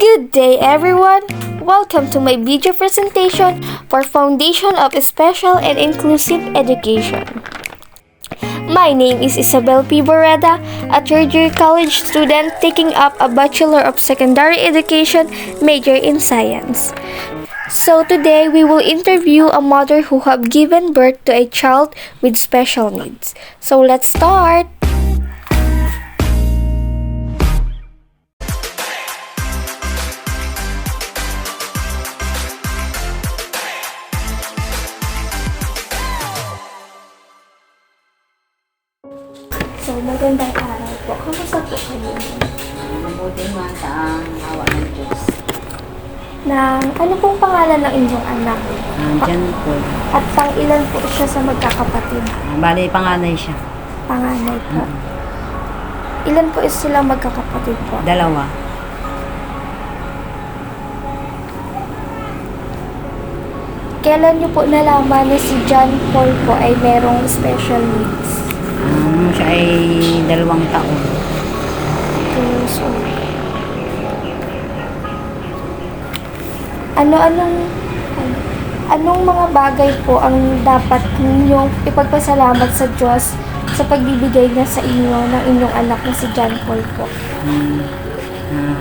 Good day everyone! Welcome to my video presentation for Foundation of Special and Inclusive Education. My name is Isabel P. Borreda, a third-year college student taking up a Bachelor of Secondary Education major in Science. So today we will interview a mother who have given birth to a child with special needs. So let's start! So, magandang araw po. Kamusta po kayo? Mabuti man sa awa ng Diyos. Ano pong pangalan ng inyong anak? Diyan po. At pang ilan po siya sa magkakapatid? Bali, panganay siya. Panganay po. Ilan po silang magkakapatid po? 2. Kailan niyo po nalaman na si John Paul po ay merong special needs? Siya ay 2 taon. 2 years old. Anong mga bagay po ang dapat ninyong ipagpasalamat sa Diyos sa pagbibigay niya sa inyo ng inyong anak na si John Paul po?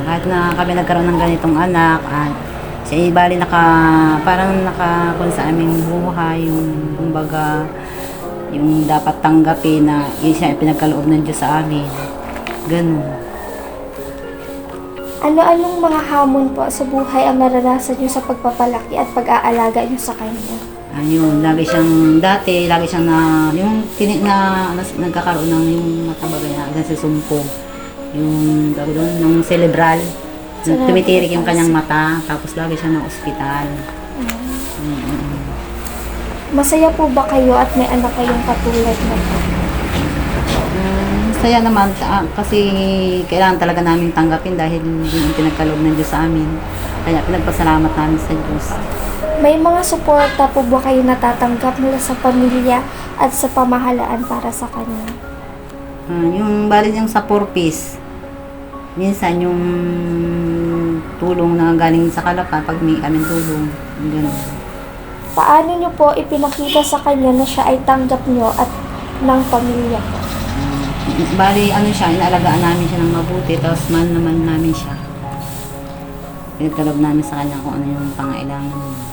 Kahit na kami nagkaroon ng ganitong anak, at siya bali parang nakakon sa aming buhay, yung kumbaga, yung dapat tanggapin na yun siya pinagkaloob ng Diyos sa amin. Ganun. Ano-anong mga hamon po sa buhay ang naranasan niyo sa pagpapalaki at pag-aalaga niyo sa kanya? Ayun, lagi siyang yung tinik na nagkakaroon ng yung matabagay na isang sisumpo. Yung tawag doon, ng cerebral. Tumitirik yung kanyang mata, tapos lagi siya ng ospital. Masaya po ba kayo at may anak kayong katulad na po? Saya naman kasi kailangan talaga namin tanggapin dahil yun yung pinagkaloob ng Diyos sa amin. Kaya pinagpasalamat namin sa Diyos. May mga suporta po ba kayo natatanggap mula sa pamilya at sa pamahalaan para sa kanya? Yung bali yung sa purpose, minsan yung tulong na galing sa kalapa pag may aming tulong. Ganun. Paano niyo po ipinakita sa kanya na siya ay tanggap niyo at ng pamilya po? Bali, siya, inaalagaan namin siya ng mabuti, tapos mahal naman namin siya. Pinagkaloob namin sa kanya kung ano yung pangailangan niya.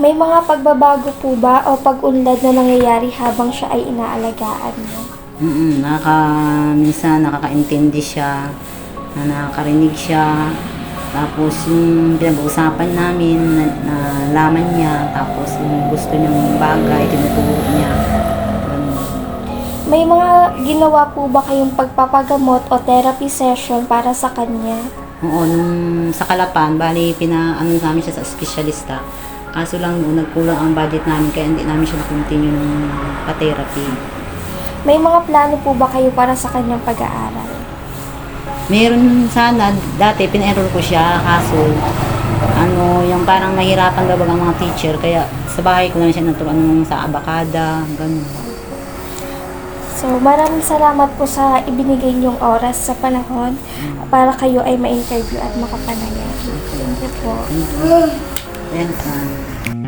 May mga pagbabago po ba o pag-unlad na nangyayari habang siya ay inaalagaan niyo? Minsan nakakaintindi siya, na nakakarinig siya, tapos yung pinag-uusapan namin, na laman niya, tapos yung gusto niyang bagay, tinuturo niya. May mga ginawa po ba kayong pagpapagamot o therapy session para sa kanya? Oo, nung sa Kalapan, bali, namin siya sa espesyalista. Kaso lang noon, nagkulang ang budget namin, kaya hindi namin siya na-continue ng pa-therapy. May mga plano po ba kayo para sa kanyang pag-aaral? Meron sana, dati pina-enroll ko siya, kaso, yung parang nahirapan daw ang mga teacher, kaya sa bahay ko na siya naturuan sa abakada, ganun. So, maraming salamat po sa ibinigay niyong oras sa panahon para kayo ay ma-interview at makapanayam. Thank you po. Thank you.